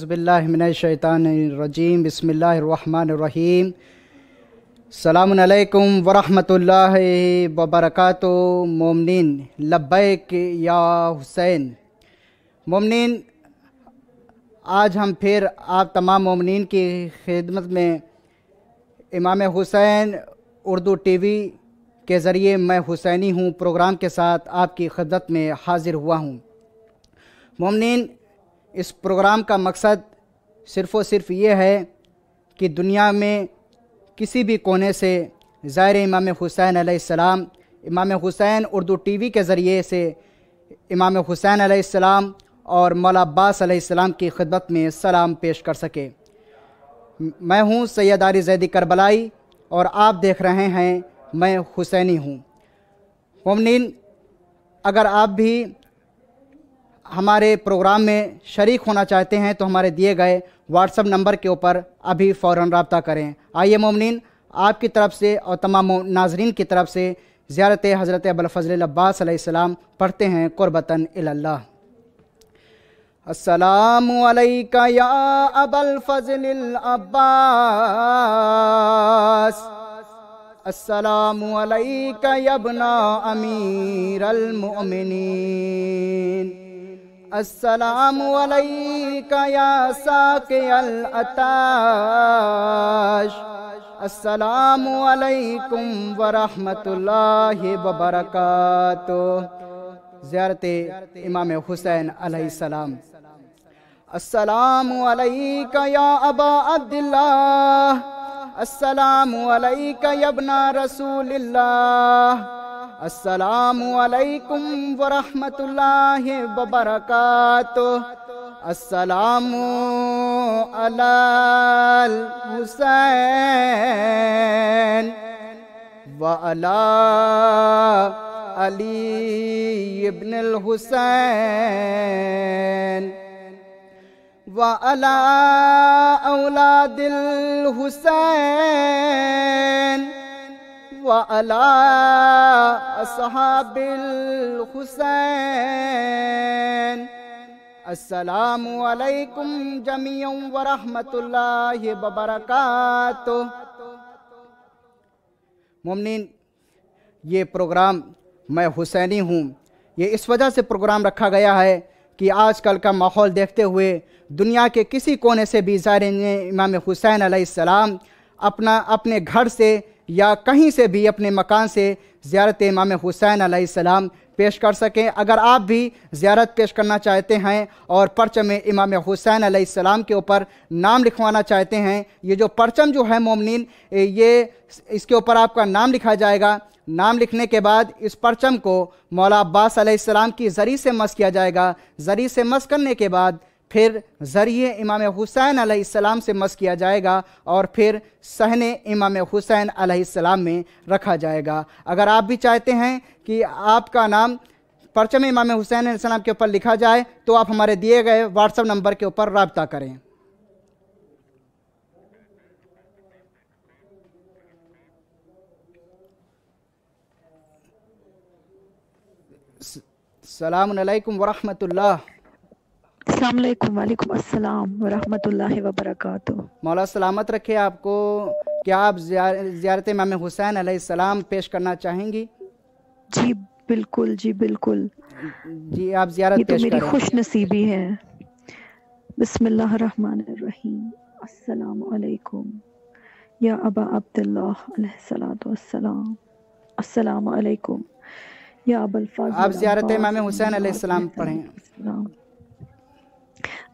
औज़ुबिल्लाहि मिनश्शैतानिर्रजीम बिस्मिल्लाहिर्रहमानिर्रहीम। सलामुन अलैकुम वरहमतुल्लाहि वबरकातुहू। मोमिनीन लब्बैक या हुसैन। मोमिनीन, आज हम फिर आप तमाम मोमिनीन की खिदमत में इमाम हुसैन उर्दू टीवी के ज़रिए मैं हुसैनी हूँ प्रोग्राम के साथ आपकी खिदमत में हाज़िर हुआ हूँ। मोमिनीन, इस प्रोग्राम का मकसद सिर्फ़ और सिर्फ ये है कि दुनिया में किसी भी कोने से ज़ाहिर इमाम हुसैन अलैहिस्सलाम, इमाम हुसैन उर्दू टीवी के ज़रिए से इमाम हुसैन अलैहिस्सलाम और मौला अब्बास अलैहिस्सलाम की खिदमत में सलाम पेश कर सके। मैं हूँ सैयद आरी ज़ैदी करबलाई और आप देख रहे हैं मैं हुसैनी हूँ। मोमिनीन, अगर आप भी हमारे प्रोग्राम में शरीक होना चाहते हैं तो हमारे दिए गए व्हाट्सएप नंबर के ऊपर अभी फ़ौरन रब्ता करें। आइए मोमिनीन, आपकी तरफ से और तमाम नाजरीन की तरफ से ज़ियारत हज़रत अबुल फ़ज़ल अब्बास अलैहिस्सलाम पढ़ते हैं क़ुरबतन इलल्लाह। अस्सलामु अलैका या अबल फ़ज़ल अब्बास, अस्सलामु अलैका या इब्ना अमीरल मुअमिनीन, अस्सलामु अलैका या साक़ियल अताश, अस्सलामु अलैकुम वरहमतुल्लाहि वबरकातुहू। ज़ियारत इमाम हुसैन अलैहिस्सलाम। अस्सलामु अलैका या अबा अब्दिल्लाह, अस्सलामु अलैका या इब्ना रसूलिल्लाह, अस्सलामु अलैकुम वरहमतुल्लाहि वबरकातुहू। अस्सलामु अलल हुसैन व अला अली इब्नुल हुसैन व अला औलादिल हुसैन व अला अस्हाबिल हुसैन। अस्सलामु अलैकुम जमीअन व रहमतुल्लाहि व बरकातुहू। मोमिनीन, ये प्रोग्राम मैं हुसैनी हूँ, ये इस वजह से प्रोग्राम रखा गया है कि आजकल का माहौल देखते हुए दुनिया के किसी कोने से भी ज़ाहिरीन इमाम हुसैन अलैहिस्सलाम अपने घर से या कहीं से भी अपने मकान से ज़ियारत इमाम हुसैन अलैहिस्सलाम पेश कर सकें। अगर आप भी ज़ियारत पेश करना चाहते हैं और परचम इमाम हुसैन अलैहिस्सलाम के ऊपर नाम लिखवाना चाहते हैं, ये जो परचम जो है मोमिनीन, ये इसके ऊपर आपका नाम लिखा जाएगा। नाम लिखने के बाद इस परचम को मौला अब्बास अलैहिस्सलाम की ज़री से मस किया जाएगा। ज़री से मस करने के बाद फिर ज़रिए इमाम हुसैन अलैहिस्सलाम से मस किया जाएगा और फिर सहने इमाम हुसैन अलैहिस्सलाम में रखा जाएगा। अगर आप भी चाहते हैं कि आपका नाम परचम इमाम हुसैन अलैहिस्सलाम के ऊपर लिखा जाए तो आप हमारे दिए गए व्हाट्सएप नंबर के ऊपर रब्ता करें। सलामुन अलैकुम वरहमतुल्लाह। अस्सलाम वालेकुम। वालेकुम अस्सलाम वरहमतुल्लाहि वबरकातुहू। मौला सलामत रखे आपको। क्या आप ज़ियारत इमाम हुसैन अलैहिस्सलाम पेश करना चाहेंगी? जी बिल्कुल, जी बिल्कुल। जी, आप ज़ियारत ये तो पेश मेरी करें। खुश नसीबी है। बिस्मिल्लाहिर्रहमानिर्रहीम। अस्सलामु अलैकुम या अबा अब्दुल्लाह अलैहिस्सलातु वस्सलाम, अस्सलामु अलैकुम या अबुल फ़ज़ल आप ज़ियारत अब्बास इमाम हुसैन अलैहिस्सलाम पढ़ें।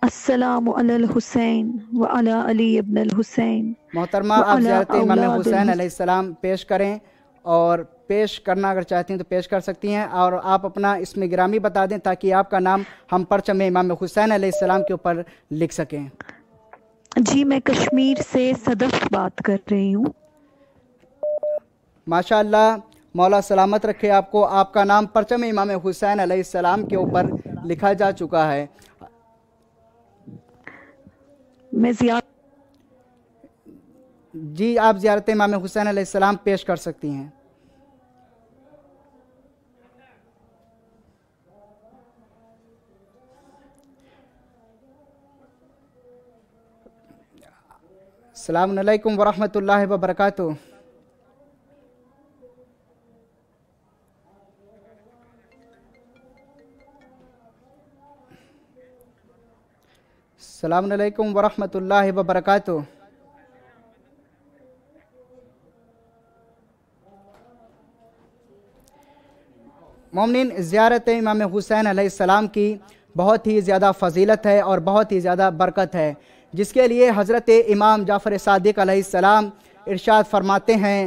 अस्सलामु अलल हुसैन व अला अली इब्नुल हुसैन मोहतरमा, व आप अला ज़ियारत इमाम औलादिल हुसैन हुसैन। अलैहिस्सलाम पेश करें और पेश करना अगर चाहती हैं तो पेश कर सकती हैं और आप अपना इसमें गिरामी बता दें ताकि आपका नाम हम परचम इमाम हुसैन अलैहिस्सलाम के ऊपर लिख सकें। जी, मैं कश्मीर से सदफ बात कर रही हूँ। माशाअल्लाह, मौला सलामत रखे आपको। आपका नाम परचम इमाम हुसैन अलैहिस्सलाम के ऊपर लिखा जा चुका है। मैं जी, आप ज़ियारत इमाम हुसैन अलैहिस्सलाम पेश कर सकती हैं। अस्सलामु अलैकुम वरहमतुल्लाहि वबरकातुहू। अस्सलामु अलैकुम वरहमतुल्लाहि वबरकातुहू। मोमिनीन, ज़ियारत इमाम हुसैन अलैहिस्सलाम की बहुत ही ज़्यादा फ़जीलत है और बहुत ही ज़्यादा बरकत है, जिसके लिए हज़रत इमाम जाफ़र सादिक अलैहिस्सलाम इरशाद फरमाते हैं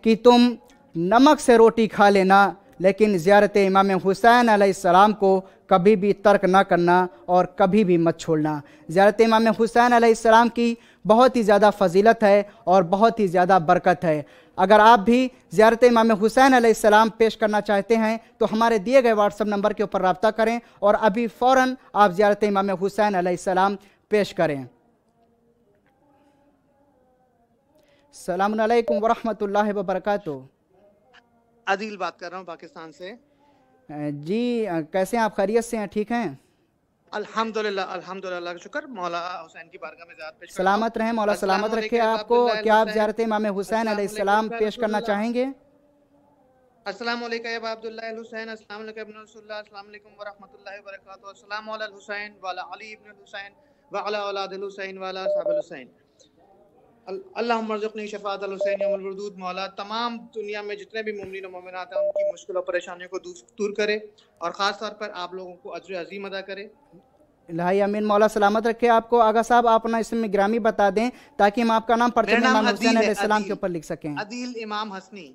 कि तुम नमक से रोटी खा लेना, लेकिन ज़ियारत इमाम हुसैन अलैहिस्सलाम को कभी भी तर्क ना करना और कभी भी मत छोड़ना। ज़ियारत इमाम हुसैन अलैहिस्सलाम की बहुत ही ज़्यादा फ़जीलत है और बहुत ही ज़्यादा बरकत है। अगर आप भी ज़ियारत इमाम हुसैन अलैहिस्सलाम पेश करना चाहते हैं तो हमारे दिए गए व्हाट्सएप नंबर के ऊपर रब्ता करें और अभी फ़ौरन आप ज़ियारत इमाम हुसैन अलैहिस्सलाम पेश करें। अस्सलामु अलैकुम वरहमतुल्लाहि वबरकातुहू। आदिल बात कर रहा हूँ पाकिस्तान से। जी, कैसे हैं आप? खैरियत से हैं? ठीक हैं? अल्हम्दुलिल्लाह अल्हम्दुलिल्लाह, शुक्र। मौला हुसैन की बारगाह में ज़ात पेश करता हूं। सलामत रहें, मौला सलामत रखे आपको। क्या आप ज़ियारत इमाम हुसैन अलैहिस्सलाम पेश करना चाहेंगे? अस्सलामु अलैकुम या अब्दुल्लाह अल हुसैन, अस्सलामु अलैकुम इब्न रसूलुल्लाह, अस्सलामु अलैकुम व रहमतुल्लाहि व बरकातहू, अस्सलामु अला हुसैन व अला अली इब्न हुसैन व अला औलादिल हुसैन व अला असहाबिल हुसैन। अल्लाहुम्मा रज़ुक़नी शफ़ाअत अल हुसैन यौमुल वुजूद। मौला तमाम दुनिया में जितने भी मुमिनीन और मोमिनात हैं उनकी मुश्किल और परेशानियों को दूर करे और ख़ास तौर पर आप लोगों को अज्र अज़ीम अदा करे। इलाही अमीन, मौला सलामत रखे आपको। आगा साहब, आप अपना इसमें ग्रामी बता दें ताकि हम आपका नाम परचम इमाम हुसैन अलैहिस्सलाम के ऊपर लिख सकें। अदील इमाम हसनी।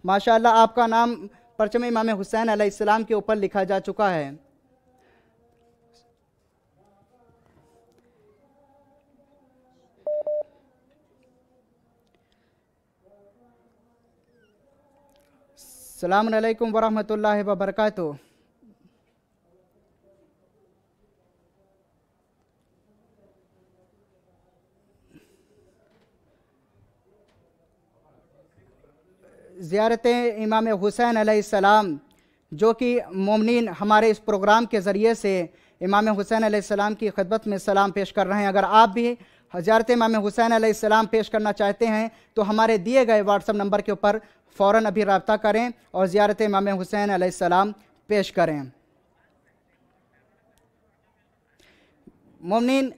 माशाअल्लाह, आपका नाम परचम इमाम हुसैन अलैहिस्सलाम के ऊपर लिखा जा चुका है। अस्सलामु अलैकुम वरहमतुल्लाहि वबरकातुहू। ज़ियारत इमाम हुसैन अलैहिस्सलाम, जो कि मोमिनीन हमारे इस प्रोग्राम के ज़रिए से इमाम हुसैन अलैहिस्सलाम की खिदमत में सलाम पेश कर रहे हैं। अगर आप भी ज़ियारत इमाम हुसैन अलैहिस्सलाम पेश करना चाहते हैं तो हमारे दिए गए व्हाट्सएप नंबर के ऊपर फ़ौरन अभी रब्ता करें और ज़ियारत इमाम हुसैन अलैहिस्सलाम पेश करें। मोमिनीन,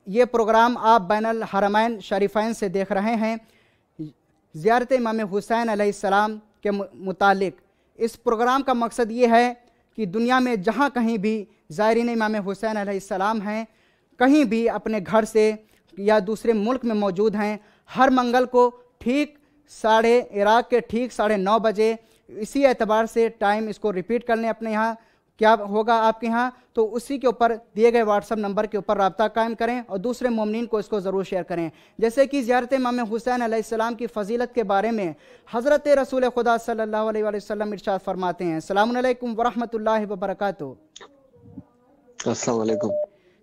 ये प्रोग्राम आप बैनुल हरमैन शरीफैन से देख रहे हैं। ज़ियारत इमाम हुसैन अलैहिस्सलाम के मुतालिक इस प्रोग्राम का मकसद ये है कि दुनिया में जहाँ कहीं भी ज़ायरीन इमाम हुसैन अलैहिस्सलाम हैं, कहीं भी अपने घर से या दूसरे मुल्क में मौजूद हैं, हर मंगल को ठीक इराक़ के ठीक 9:30 बजे, इसी एतबार से टाइम इसको रिपीट कर लें अपने यहाँ क्या होगा आपके यहाँ, तो उसी के ऊपर दिए गए व्हाट्सएप नंबर के ऊपर रब्ता कायम करें और दूसरे मोमिनीन को इसको ज़रूर शेयर करें। जैसे कि ज़ियारत इमाम हुसैन अलैहिस्सलाम की फ़जीलत के बारे में हज़रत रसूल खुदा सल्लल्लाहु अलैहि वसल्लम इरशाद फरमाते हैं। अस्सलामु अलैकुम वरहमतुल्लाहि वबरकातुहू। अस्सलाम वालेकुम।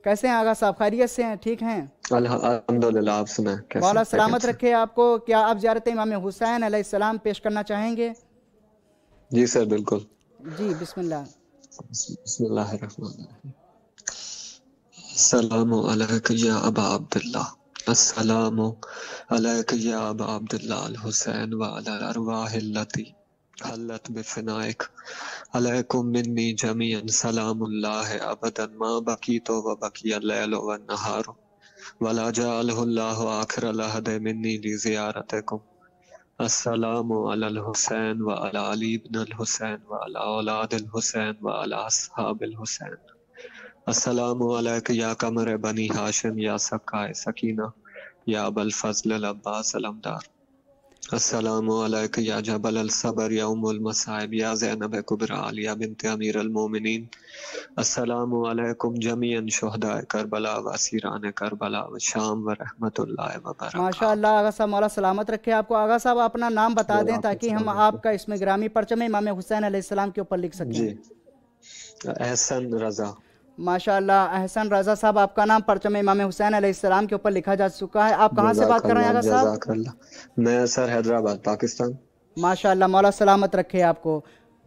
कैसे हैं आगा साहब? खैरियत से हैं? ठीक हैं? अल्हम्दुलिल्लाह। आप सुनाएं कैसे? मौला सलामत रखे आपको। क्या आप ज़ियारत इमाम हुसैन अलैहिस्सलाम पेश करना चाहेंगे? जी सर, बिल्कुल। जी, बिस्मिल्लाह। बिस्मिल्लाहिर्रहमानिर्रहीम। अस्सलामु अलैका या अबा अब्दुल्लाह, अस्सलामु अलैका या अबा अब्दुल्लाह अल हुसैन व अला अरवाहिल्लती हल्लत बिफनाइक अलैकुम मिन्नी जमीअन सलामुल्लाह अबदन मा बकीतो व बकिया लैलो व नहारो वला जअलहुल्लाहु आखिर लहद मिन्नी लिज़ियारतिकुम। अस्सलामु अलल हुसैन व अला अली इब्न अल हुसैन व अला औलादिल हुसैन व अला अस्हाबिल हुसैन। अस्सलामु अलैका या कमर बनी हाशिम या सकाए सकीना या अबल फज़ल अल अब्बास अलमदार। अस्सलामु अलैका या जबल अल सबर या उम्मुल मसाइब या ज़ैनब कुबरा आलिया बिन्त अमीर अल मोमिनीन। अस्सलामु अलैकुम जमीअन शुहदाए करबला व असीरान करबला व शाम व रहमतुल्लाहि व बरकातहू। माशाअल्लाह आगा साहब, मौला सलामत रखे आपको। आगा साहब, अपना नाम बता दें ताकि हम आपका इसमें ग्रामी परचम इमाम हुसैन अलैहिस्सलाम के ऊपर लिख सकें। जी, एहसन रज़ा। माशाअल्लाह, अहसन रज़ा साहब, आपका नाम परचम इमाम हुसैन अलैहिस्सलाम के ऊपर लिखा जा चुका है। आप कहाँ से बात कर रहे हैं आगा साहब? मैं सर हैदराबाद, पाकिस्तान। माशाअल्लाह, मौला सलामत रखे आपको।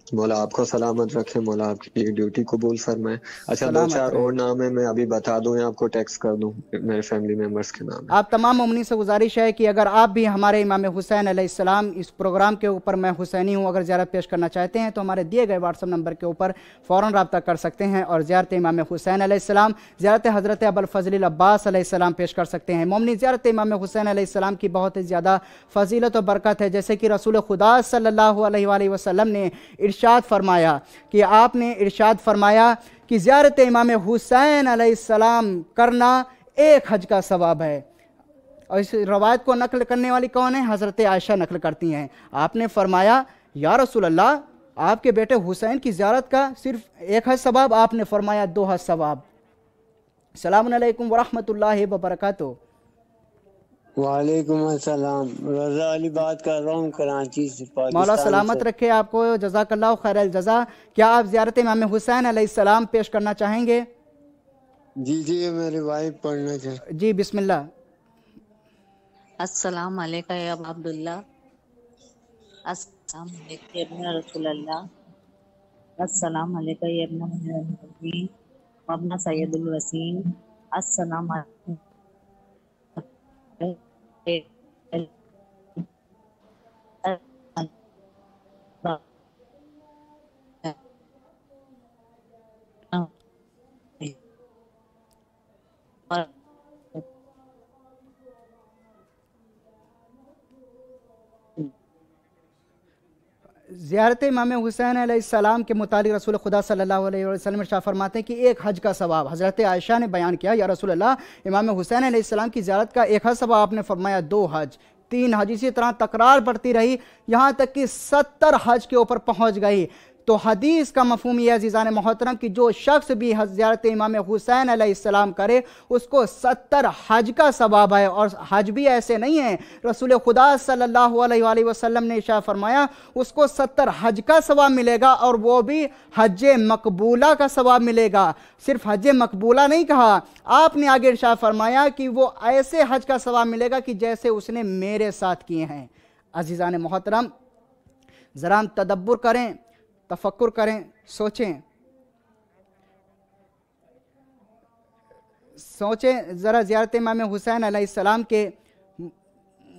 मौला आपको सलामत रखे, मौला आपकी ड्यूटी कबूल फरमाए। अच्छा, दो सलामत चार रहे। और नाम है, मैं अभी बता दूं या आपको टेक्स्ट कर दूं? मेरे फैमिली मेंबर्स के नाम है। आप तमाम मोमिनीन से गुजारिश है कि अगर आप भी हमारे इमाम हुसैन अलैहिस्सलाम इस प्रोग्राम के ऊपर मैं हुसैनी हूँ अगर ज़ियारत पेश करना चाहते हैं तो हमारे दिए गए व्हाट्सअप नंबर के ऊपर फ़ौरन रब्ता कर सकते हैं और ज़ियारत इमाम हुसैन अलैहिस्सलाम, ज़ियारत हज़रत अबुल फ़ज़ल अब्बास अलैहिस्सलाम पेश कर सकते हैं। मोमिनीन, ज़ियारत इमाम हुसैन अलैहिस्सलाम की बहुत ही ज़्यादा फ़जीलत और बरकत है। जैसे कि रसूल खुदा सल्लल्लाहु अलैहि वसल्लम ने इरशाद फरमाया कि आपने इरशाद फरमाया कि ज़ियारत इमाम हुसैन अलैहिस्सलाम करना एक हज का सवाब है। और इस रवायत को नकल करने वाली कौन है? हज़रत आयशा नकल करती हैं। आपने फरमाया या रसूल अल्लाह, आपके बेटे हुसैन की ज़ियारत का सिर्फ एक हज सवाब? आपने फरमाया 2 हज सवाब। सलाम अलैकुम वरहमतुल्लाहि वबरकातुहू। वालेकुम अस्सलाम। रजा अली बात कर रहा हूँ कराची से, मौला पाकिस्तान सलामत से। रखे आपको, जज़ाकल्लाहु खैरल जज़ा। क्या आप ज़ियारत इमाम हुसैन अलैहिस्सलाम पेश करना चाहेंगे? जी जी, ये मेरी वाइफ पढ़ना चाहिए। जी बिस्मिल्लाह। अस्सलाम वालेकुम या अबा अब्दुल्ला, अस्सलाम वालेकुम या इब्न रसूलल्लाह, अस्सलाम वालेकुम या इब्न मुहम्मद व इब्न सैयदुल वसीम, अस्सलाम वालेकुम ज़ियारत इमाम हुसैन अलैहिस्सलाम के मुतालिक रसूल खुदा सल्लल्लाहु अलैहि वसल्लम इरशाद फरमाते हैं कि एक हज का सवाब। हज़रत आयशा ने बयान किया, या रसूल अल्लाह, इमाम हुसैन अलैहिस्सलाम की ज़ियारत का एक हज सवाब? आपने फरमाया 2 हज, 3 हज। इसी तरह तकरार बढ़ती रही, यहाँ तक कि 70 हज के ऊपर पहुँच गई। तो हदीस का मफहूम यह अज़ीज़ान मोहतरम कि जो शख्स भी ज़ियारत इमाम हुसैन अलैहिस्सलाम करे उसको 70 हज का सवाब है। और हज भी ऐसे नहीं है, रसूल खुदा सल्लल्लाहु अलैहि वसल्लम ने इरशाद फरमाया उसको 70 हज का सवाब मिलेगा और वो भी हज मकबूला का सवाब मिलेगा। सिर्फ हज मकबूला नहीं कहा, आपने आगे इरशाद फरमाया कि वो ऐसे हज का सवाब मिलेगा कि जैसे उसने मेरे साथ किए हैं। अज़ीज़ान मोहतरम, ज़रा हम तदब्बुर करें, तफक्कुर करें, सोचें ज़रा ज़ियारत इमाम हुसैन अलैहिस्सलाम के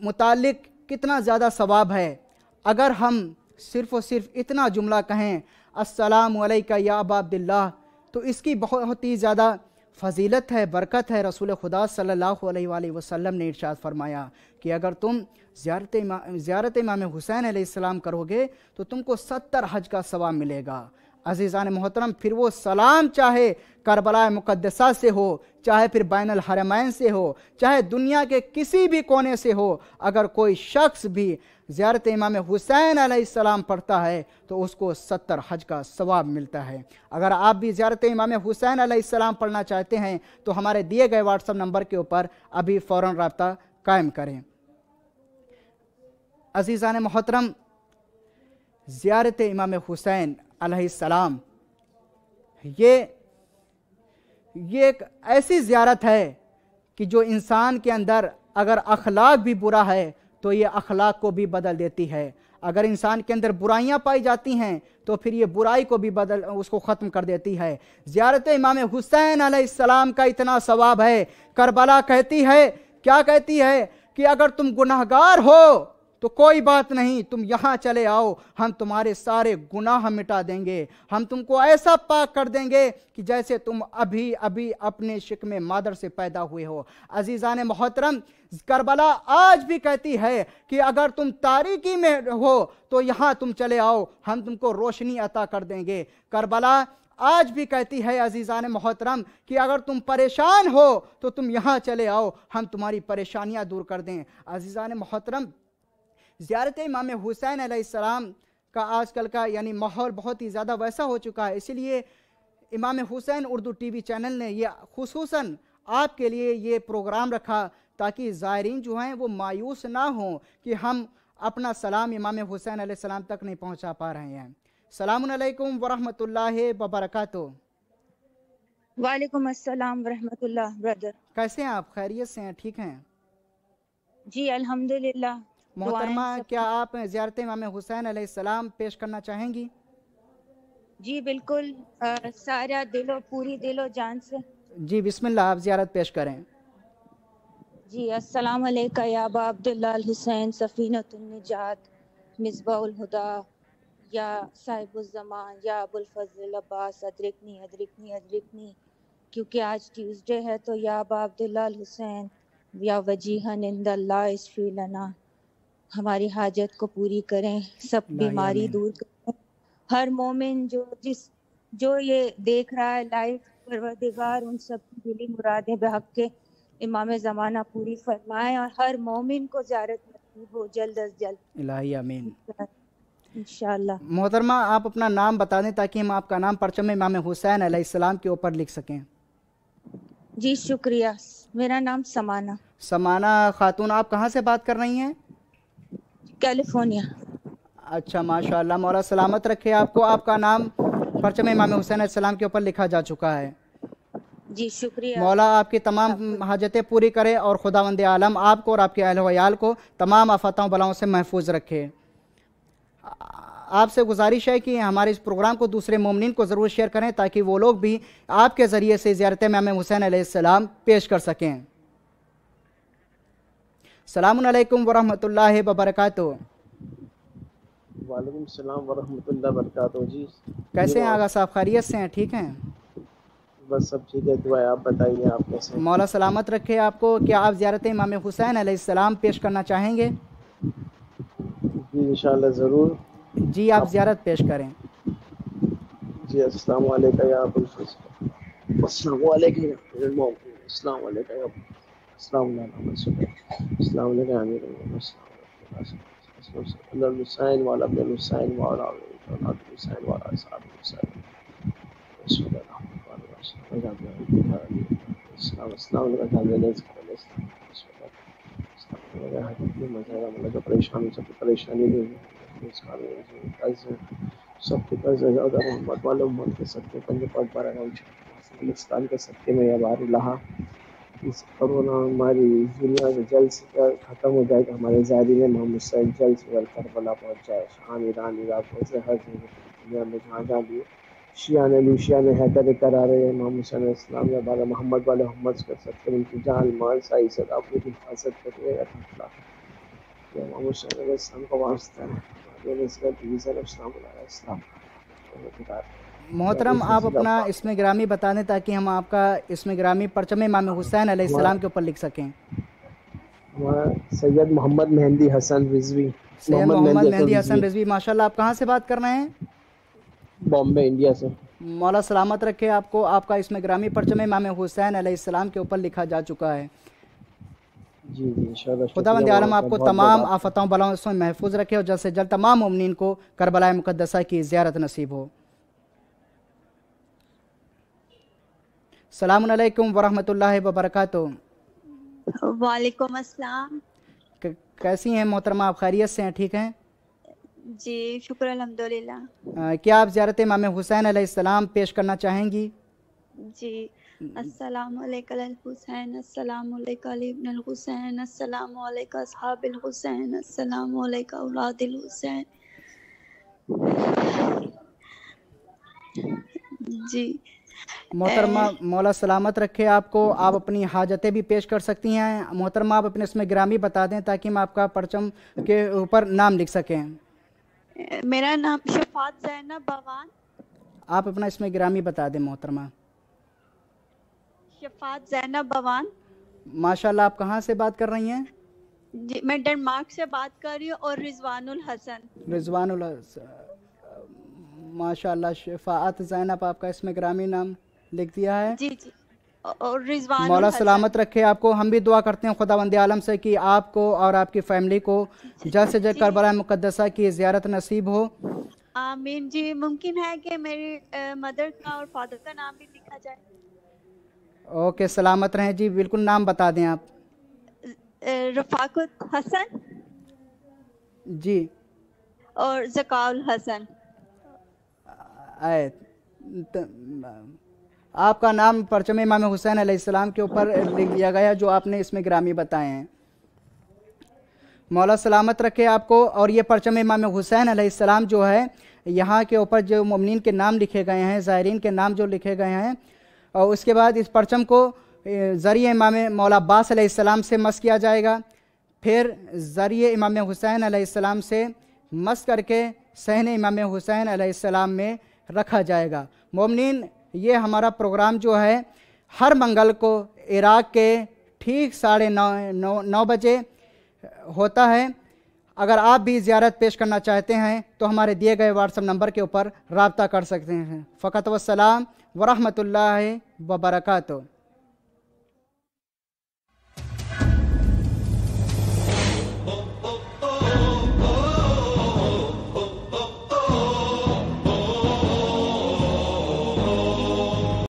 मुतालिक कितना ज़्यादा सवाब है। अगर हम सिर्फ़ और सिर्फ इतना जुमला कहें अस्सलामु अलैका या अबा अब्दुल्लाह, तो इसकी बहुत ही ज़्यादा फ़जीलत है, बरकत है। रसूल खुदा सल्लल्लाहु अलैहि वसल्लम ने इरशाद फरमाया कि अगर तुम ज़ियारत इमाम हुसैन अलैहिस्सलाम करोगे तो तुमको 70 हज का सवाब मिलेगा। अज़ीज़ान मोहतरम, फिर वो सलाम चाहे करबला मुक़द्दसा से हो, चाहे फिर बैनुल हरमैन से हो, चाहे दुनिया के किसी भी कोने से हो, अगर कोई शख्स भी ज़ियारत इमाम हुसैन अलैहिस्सलाम पढ़ता है तो उसको 70 हज का सवाब मिलता है। अगर आप भी ज़ियारत इमाम हुसैन अलैहिस्सलाम पढ़ना चाहते हैं तो हमारे दिए गए व्हाट्सअप नंबर के ऊपर अभी फ़ौरन रब्ता कायम करें। अज़ीज़ान मोहतरम, ज़ियारत इमाम हुसैन अलैहिस्सलाम ये एक ऐसी ज़ियारत है कि जो इंसान के अंदर अगर अखलाक भी बुरा है तो ये अखलाक को भी बदल देती है। अगर इंसान के अंदर बुराइयां पाई जाती हैं तो फिर ये बुराई को भी उसको ख़त्म कर देती है। ज़ियारत इमाम हुसैन अलैहिस्सलाम का इतना सवाब है, करबला कहती है, क्या कहती है कि अगर तुम गुनहगार हो तो कोई बात नहीं, तुम यहाँ चले आओ, हम तुम्हारे सारे गुनाह मिटा देंगे, हम तुमको ऐसा पाक कर देंगे कि जैसे तुम अभी अभी अपने शिकमे मादर से पैदा हुए हो। अजीज़ान मोहतरम, करबला आज भी कहती है कि अगर तुम तारीकी में हो तो यहाँ तुम चले आओ, हम तुमको रोशनी अता कर देंगे। करबला आज भी कहती है अजीज़ान मोहतरम कि अगर तुम परेशान हो तो तुम यहाँ चले आओ, हम तुम्हारी परेशानियाँ दूर कर दें। अजीज़ान मोहतरम, ज़ियारत इमाम हुसैन अलैहिस्सलाम का आजकल का यानी माहौल बहुत ही ज़्यादा वैसा हो चुका है, इसलिए इमाम हुसैन उर्दू टीवी चैनल ने ये खुसूसन आपके लिए ये प्रोग्राम रखा ताकि ज़ायरीन जो हैं वो मायूस ना हों कि हम अपना सलाम इमाम हुसैन अलैहिस्सलाम तक नहीं पहुँचा पा रहे हैं। सलामुन अलैकुम वरहमतुल्लाहि वबरकातुहू। वालेकुम अस्सलाम वरहमतुल्लाह। ब्रदर कैसे हैं आप? खैरियत से हैं? ठीक हैं जी, अल्हम्दुलिल्लाह। मोहतरमा, क्या आप ज़ियारत इमाम हुसैन अलैहिस्सलाम पेश करना चाहेंगी? जी बिल्कुल, सारा दिलो पूरी दिलो जान से। जी बिस्मिल्लाह, आप ज़ियारत पेश करें। जी अस्सलाम अलैका या अबा अब्दुल्ला अल हुसैन सफीनतुन निजात मिसबाउल हुदा या साहिबुल ज़मान या अबुल फजल अब्बास अदरिकनी अदरिकनी अदरिकनी। क्योंकि आज ट्यूसडे है तो या अबा अब्दुल्ला अल हुसैन या वजीहन इंदल्लाह इश्फी लना, हमारी हाजत को पूरी करें, सब अल्लाह बीमारी आमीन। दूर करें। हर मोमिन जो ये देख रहा है लाइव, परवरदिगार उन सब की दिली मुरादें बहक के इमाम ज़माना पूरी फरमाए और हर मोमिन को ज़ियारत नसीब हो जल्द अज जल्द इलाही आमीन। इंशाअल्लाह। मोहतरमा, आप अपना नाम बता दें ताकि हम आपका नाम परचम इमाम हुसैन अलैहिस्सलाम के ऊपर लिख सकें। जी शुक्रिया, मेरा नाम समाना, समाना खातून, आप कहाँ से बात कर रही हैं? कैलिफोर्निया। अच्छा माशाल्लाह, मौला सलामत रखे आपको। आपका नाम परचम इमाम हुसैन अलैहिस्सलाम के ऊपर लिखा जा चुका है। जी शुक्रिया। मौला आपकी तमाम हाजतें पूरी करे और खुदावंद आलम आपको और आपके अहल वयाल को तमाम आफतों बलाओं से महफूज रखे। आपसे गुजारिश है कि हमारे इस प्रोग्राम को दूसरे मोमिनीन को ज़रूर शेयर करें ताकि वो लोग भी आपके ज़रिए से ज़ियारत इमाम हुसैन अलैहिस्सलाम पेश कर सकें। सलामुन अलैकुम वरहमतुल्लाहि वबरकातुहू। वालेकुम सलाम वरहमतुल्लाहि वबरकातुहू। जी कैसे हैं आगा साहब, खैरियत से हैं? ठीक हैं, बस सब ठीक है, दुआ है। आप बताइए, आप कैसे हैं? मौला सलामत रखे आपको। क्या आप ज़ियारत इमाम हुसैन अलैहिस्सलाम पेश करना चाहेंगे? जी इंशाल्लाह ज़रूर। जी आप ज़ियारत पेश करें। जी अस्सलाम वालेकुम या अबुल फजल, अस्सलाम वालेकुम या अमीरुल मोमिनीन, अस्सलाम वालेकुम या अस्सलाम वालेकुम अस्सलाम वालेकुम अमीरुल मोमिनीन, अस्सलाम हुसैन वाला अब्दुल हुसैन वाला औलाद हुसैन वाला साहब हुसैन। परेशानी सब परेशानी सबके कर्ज ज़्यादा मोहम्मद वाले उम्मत के सबके पंजे पाँच बारह पाकिस्तान के सबके में या बार लहा इस कोरोना हमारी दुनिया में जल्द से जल्द ख़त्म हो जाएगा। हमारे ज़ाहिरीन मोहम्मद सैद जल्द से जल्द करबला पहुँच जाए। शाम ईरान इराक से हर जगह दुनिया में जहाँ जहाँ भी शिया ने लूशिया ने हैदर करा रहे हैं मोहम्मद सल्लल्लाहु अलैहि वसल्लम या बाला मोहम्मद वाले मोहम्मद कर सकते हैं। उनकी जान माल साई सदाफत की हिफाजत करिए अल्लाह या मोहम्मद सल्लल्लाहु अलैहि वसल्लम का वास्ता है। मोहतरम, आप अपना इसमें ग्रामी बता दें ताकि हम आपका इसमें ग्रामी परचम इमाम हुसैन अलैहिस्सलाम के ऊपर लिख सकें। सैयद मोहम्मद मेहंदी हसन रिजवी। सैयद मोहम्मद मेहंदी हसन रिजवी, माशाल्लाह। आप कहाँ से बात कर रहे हैं? बॉम्बे, इंडिया से। मौला सलामत रखे आपको। आपका इसमें ग्रामी परचम इमाम हुसैन अलैहिस्सलाम के ऊपर लिखा जा चुका है। जी जी इंशाल्लाह। खुदावंद आलम आपको तमाम आफतों बलाओं से महफूज रखे और जल्द से जल्द तमाम मोमिनीन को करबला मुक़द्दसा की ज़ियारत नसीब हो। सलामुन अलैकुम वरहमतुल्लाहि वबरकातुहू। वालेकुम अस्सलाम। कैसी हैं मोहतरमा, आप खैरियत से हैं? ठीक हैं जी शुक्र अल्हम्दुलिल्लाह। क्या आप ज़ियारत इमाम हुसैन अलैहिस्सलाम पेश करना चाहेंगी? जी अस्सलामु अलैका अल हुसैन, अस्सलामु अलैका अली इब्न हुसैन, अस्सलामु अलैका अस्हाबिल हुसैन, अस्सलामु अलैका औलादिल हुसैन। जी मोहतरमा, मौला सलामत रखे आपको। आप अपनी हाजतें भी पेश कर सकती हैं। मोहतरमा, आप अपने इसमें ग्रामी बता दें ताकि हम आपका परचम के ऊपर नाम लिख सकें। मेरा नाम शफात ज़ैनब बवान। आप अपना इसमें ग्रामी बता दें मोहतरमा। शफात ज़ैनब बवान। माशाल्लाह, आप कहाँ से बात कर रही हैं? जी मैं डेनमार्क से बात कर रही हूँ। और रिजवानुल हसन। रिजवानुल माशाल्लाह। शफात ज़ैनब, आपका इसमें ग्रामी नाम लिख दिया है। जी जी। और रिजवानुल मौला हसन। सलामत रखे आपको। हम भी दुआ करते हैं खुदावंद आलम से कि आपको और आपकी फैमिली को जल्द से जल्द करबला मुक़द्दसा की ज़ियारत नसीब हो। आमीन। जी मुमकिन है कि मेरी मदर का और फादर का नाम भी लिखा जाए? ओके, सलामत रहें जी। बिल्कुल, नाम बता दें आप। रफाकत हसन जी और ज़काउल हसन। आपका नाम परचम इमाम हुसैन अलैहिस्सलाम के ऊपर लिख दिया गया जो आपने इसमें ग्रामी बताए हैं। मौला सलामत रखे आपको। और ये परचम इमाम हुसैन अलैहिस्सलाम जो है, यहाँ के ऊपर जो मोमिनीन के नाम लिखे गए हैं, ज़ायरीन के नाम जो लिखे गए हैं, और उसके बाद इस परचम को ज़रिए इमाम मौला अब्बास अलैहिस्सलाम से मस किया जाएगा, फिर ज़रिए इमाम हुसैन अलैहिस्सलाम से मस करके सहन इमाम हुसैन अलैहिस्सलाम में रखा जाएगा। मोमिनीन, ये हमारा प्रोग्राम जो है हर मंगल को इराक़ के ठीक 9:30 बजे होता है। अगर आप भी ज़ियारत पेश करना चाहते हैं तो हमारे दिए गए व्हाट्सएप नंबर के ऊपर रब्ता कर सकते हैं। फ़कत वस्सलाम वरहमतुल्लाहि वबरकातुहू।